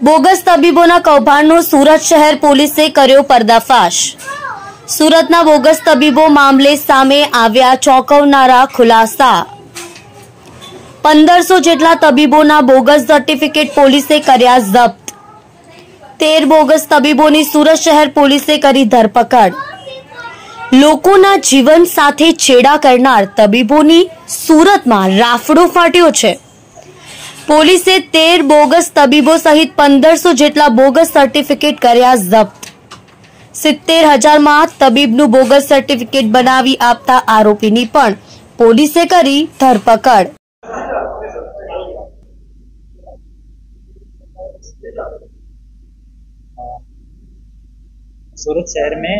Bogus તબીબોના કૌભાંડનો Surat શહેર પોલીસે કર્યો પર્દાફાશ। સુરતના બોગસ તબીબો મામલે સામે આવ્યા ચોંકાવનારા ખુલાસા। 1500 જેટલા તબીબોના બોગસ સર્ટિફિકેટ પોલીસે કર્યા જપ્ત। 13 બોગસ તબીબોની સુરત શહેર પોલીસે કરી ધરપકડ। લોકોના જીવન સાથે છેડા કરનાર તબીબોની સુરતમાં રાફડો ફાટ્યો છે। પોલીસે 13 બોગસ તબીબો સહિત 1500 જેટલા બોગસ સર્ટિફિકેટ કર્યા જપ્ત। 70,000 માં તબીબનું બોગસ સર્ટિફિકેટ બનાવી આપતા આરોપીની પણ પોલીસે કરી ધરપકડ। सूरत शहर में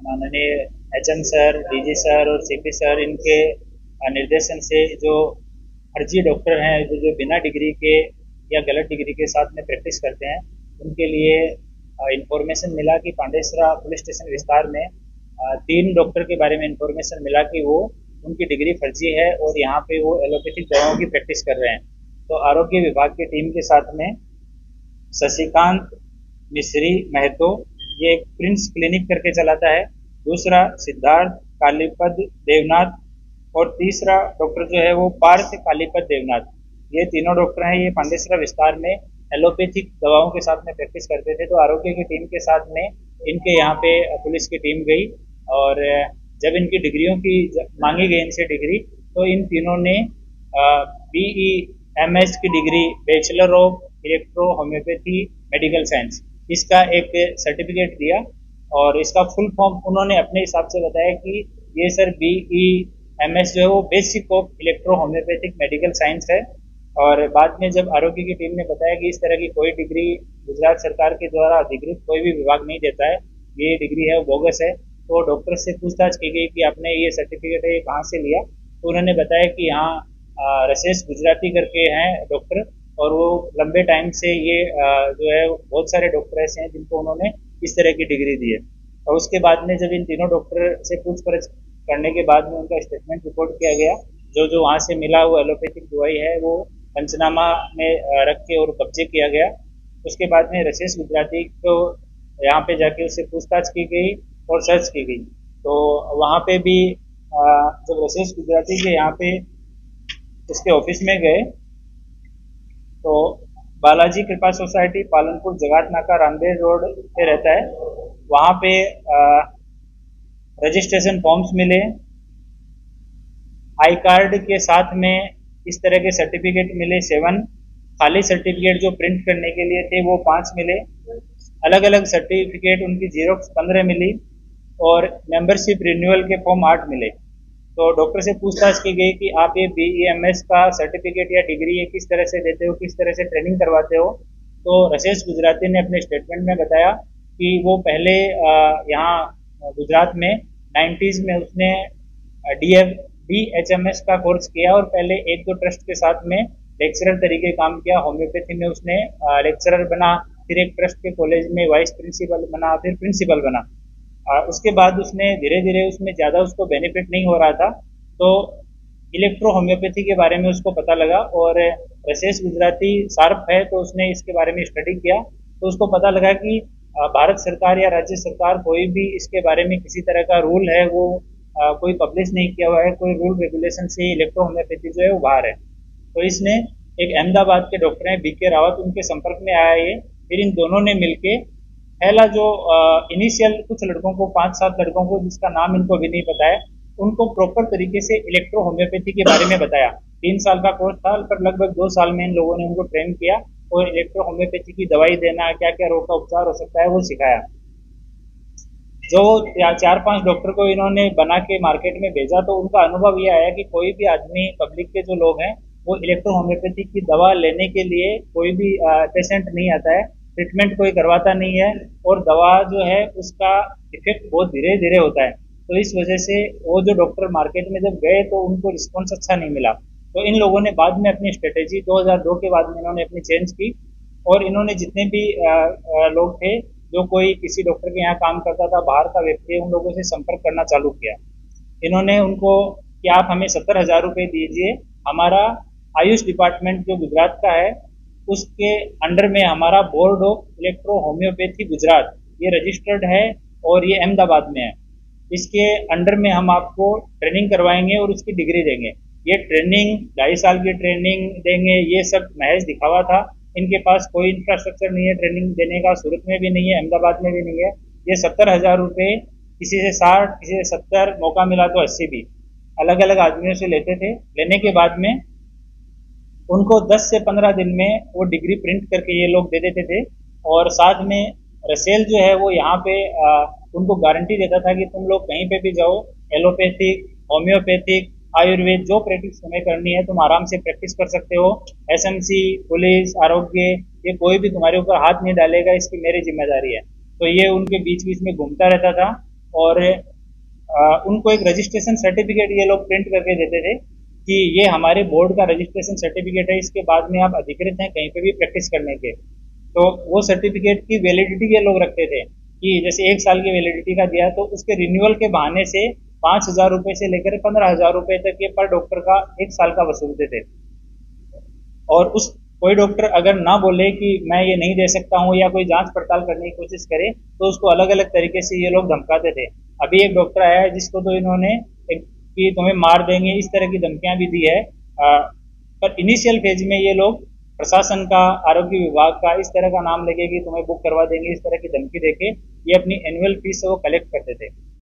माननीय एचएम सर, डीजी सर और सीपी सर इनके निर्देशन से जो फर्जी डॉक्टर हैं जो बिना डिग्री के या गलत डिग्री के साथ में प्रैक्टिस करते हैं, उनके लिए इंफॉर्मेशन मिला कि पांडेसरा पुलिस स्टेशन विस्तार में 3 डॉक्टर के बारे में इंफॉर्मेशन मिला कि वो उनकी डिग्री फर्जी है और यहाँ पे वो एलोपैथिक दवाओं की प्रैक्टिस कर रहे हैं। तो आरोग्य विभाग की टीम के साथ में शशिकांत मिश्री महतो, ये एक प्रिंस क्लिनिक करके चलाता है, दूसरा सिद्धार्थ कालीपद देवनाथ और तीसरा डॉक्टर जो है वो पार्थ कालीपद देवनाथ। ये तीनों डॉक्टर हैं, ये पांडेसरा विस्तार में एलोपैथिक दवाओं के साथ में प्रैक्टिस करते थे। तो आरोग्य की टीम के साथ में इनके यहाँ पे पुलिस की टीम गई और जब इनकी डिग्रियों की मांगी गई इनसे डिग्री, तो इन तीनों ने BEMS की degree bachelor of electro homeopathy medical science इसका एक सर्टिफिकेट दिया और इसका फुल फॉर्म उन्होंने अपने हिसाब से बताया कि ये सर BEMS जो है वो basic of electro homeopathic medical science है। और बाद में जब आरोग्य की टीम ने बताया कि इस तरह की कोई डिग्री गुजरात सरकार के द्वारा अधिकृत कोई भी विभाग नहीं देता है, ये डिग्री है वो बोगस है, तो डॉक्टर से पूछताछ की गई कि आपने ये सर्टिफिकेट है ये कहाँ से लिया। तो उन्होंने बताया कि यहाँ रसेश गुजराती करके हैं डॉक्टर, और वो लंबे टाइम से ये जो है बहुत सारे डॉक्टर ऐसे हैं जिनको उन्होंने इस तरह की डिग्री दी है। और उसके बाद में जब इन तीनों डॉक्टर से पूछपरछ करने के बाद में उनका स्टेटमेंट रिकॉर्ड किया गया। जो वहाँ से मिला हुआ एलोपैथिक दवाई है वो पंचनामा में रख के और कब्जे किया गया। उसके बाद में रसेश गुजराती को यहाँ पे जाके उससे पूछताछ की गई और सर्च की गई। तो वहाँ पे भी जब रसेश गुजराती के यहाँ पे उसके ऑफिस में गए तो बालाजी कृपा सोसाइटी पालनपुर जगात नाका रामदेव रोड पे रहता है, वहाँ पे रजिस्ट्रेशन फॉर्म्स मिले, आई कार्ड के साथ में इस तरह के सर्टिफिकेट मिले 7, खाली सर्टिफिकेट जो प्रिंट करने के लिए थे वो 5 मिले, अलग अलग सर्टिफिकेट उनकी जीरोक्स 15 मिली और मेंबरशिप रिन्यूअल के फॉर्म 8 मिले। तो डॉक्टर से पूछताछ की गई कि आप ये BEMS का सर्टिफिकेट या डिग्री ये किस तरह से देते हो, किस तरह से ट्रेनिंग करवाते हो। तो रसेश गुजराती ने अपने स्टेटमेंट में बताया कि वो पहले यहाँ गुजरात में 90s में उसने DHMS का कोर्स किया और पहले 1-2 ट्रस्ट के साथ में लेक्चरर तरीके काम किया। होम्योपैथी में उसने लेक्चरर बना, फिर एक ट्रस्ट के कॉलेज में वाइस प्रिंसिपल बना, फिर प्रिंसिपल बना। उसके बाद उसने धीरे धीरे उसमें ज़्यादा उसको बेनिफिट नहीं हो रहा था, तो इलेक्ट्रो होम्योपैथी के बारे में उसको पता लगा और रसेश गुजराती शार्प है तो उसने इसके बारे में स्टडी किया। तो उसको पता लगा कि भारत सरकार या राज्य सरकार कोई भी इसके बारे में किसी तरह का रूल है वो कोई पब्लिश नहीं किया हुआ है, कोई रूल रेगुलेशन से इलेक्ट्रो होम्योपैथी जो है वो बाहर है। तो इसने एक अहमदाबाद के डॉक्टर हैं BK रावत, उनके संपर्क में आया ये। फिर इन दोनों ने मिलके पहला जो इनिशियल कुछ लड़कों को 5-7 लड़कों को जिसका नाम इनको भी नहीं पता है, उनको प्रॉपर तरीके से इलेक्ट्रो होम्योपैथी के बारे में बताया। 3 साल का कोर्स था पर लगभग 2 साल में इन लोगों ने उनको ट्रेन किया और इलेक्ट्रो होम्योपैथी की दवाई देना, क्या क्या रोग का उपचार हो सकता है वो सिखाया। जो 4-5 डॉक्टर को इन्होंने बना के मार्केट में भेजा तो उनका अनुभव ये आया कि कोई भी आदमी पब्लिक के जो लोग हैं वो इलेक्ट्रो होम्योपैथी की दवा लेने के लिए कोई भी पेशेंट नहीं आता है, ट्रीटमेंट कोई करवाता नहीं है और दवा जो है उसका इफेक्ट बहुत धीरे धीरे होता है। तो इस वजह से वो जो डॉक्टर मार्केट में जब गए तो उनको रिस्पॉन्स अच्छा नहीं मिला। तो इन लोगों ने बाद में अपनी स्ट्रेटेजी 2002 के बाद में इन्होंने अपनी चेंज की और इन्होंने जितने भी लोग थे जो कोई किसी डॉक्टर के यहाँ काम करता था, बाहर का व्यक्ति है, उन लोगों से संपर्क करना चालू किया। इन्होंने उनको कि आप हमें 70,000 रुपये दीजिए, हमारा आयुष डिपार्टमेंट जो गुजरात का है उसके अंडर में हमारा board of electro homeopathy Gujarat ये रजिस्टर्ड है और ये अहमदाबाद में है। इसके अंडर में हम आपको ट्रेनिंग करवाएंगे और उसकी डिग्री देंगे। ये ट्रेनिंग 2.5 साल की ट्रेनिंग देंगे, ये सब महज दिखावा था। इनके पास कोई इंफ्रास्ट्रक्चर नहीं है ट्रेनिंग देने का, सूरत में भी नहीं है, अहमदाबाद में भी नहीं है। ये 70,000 रुपये, किसी से 60, किसी से 70, मौका मिला तो 80 भी अलग अलग आदमियों से लेते थे। लेने के बाद में उनको 10 से 15 दिन में वो डिग्री प्रिंट करके ये लोग दे देते थे और साथ में रसेल जो है वो यहाँ पे उनको गारंटी देता था कि तुम लोग कहीं पे भी जाओ, एलोपैथिक, होम्योपैथिक, आयुर्वेद जो प्रैक्टिस तुम्हें करनी है तुम आराम से प्रैक्टिस कर सकते हो। एसएमसी, पुलिस, आरोग्य ये कोई भी तुम्हारे ऊपर हाथ नहीं डालेगा, इसकी मेरी जिम्मेदारी है। तो ये उनके बीच बीच में घूमता रहता था और उनको एक रजिस्ट्रेशन सर्टिफिकेट ये लोग प्रिंट करके देते थे कि ये हमारे बोर्ड का रजिस्ट्रेशन सर्टिफिकेट है, इसके बाद में आप अधिकृत हैं कहीं पे भी प्रैक्टिस करने के। तो वो सर्टिफिकेट की वैलिडिटी ये लोग रखते थे कि जैसे 1 साल की वैलिडिटी का दिया तो उसके रिन्यूअल के बहाने से 5,000 रुपए से लेकर 15,000 रुपए तक ये पर डॉक्टर का 1 साल का वसूलते थे। और उस कोई डॉक्टर अगर ना बोले कि मैं ये नहीं दे सकता हूँ या कोई जांच पड़ताल करने की कोशिश करे तो उसको अलग अलग तरीके से ये लोग धमकाते थे। अभी एक डॉक्टर आया है जिसको तो इन्होंने कि तुम्हें मार देंगे इस तरह की धमकियां भी दी है। पर इनिशियल फेज में ये लोग प्रशासन का, आरोग्य विभाग का इस तरह का नाम लेके कि तुम्हें बुक करवा देंगे, इस तरह की धमकी देके ये अपनी एनुअल फीस वो कलेक्ट करते थे।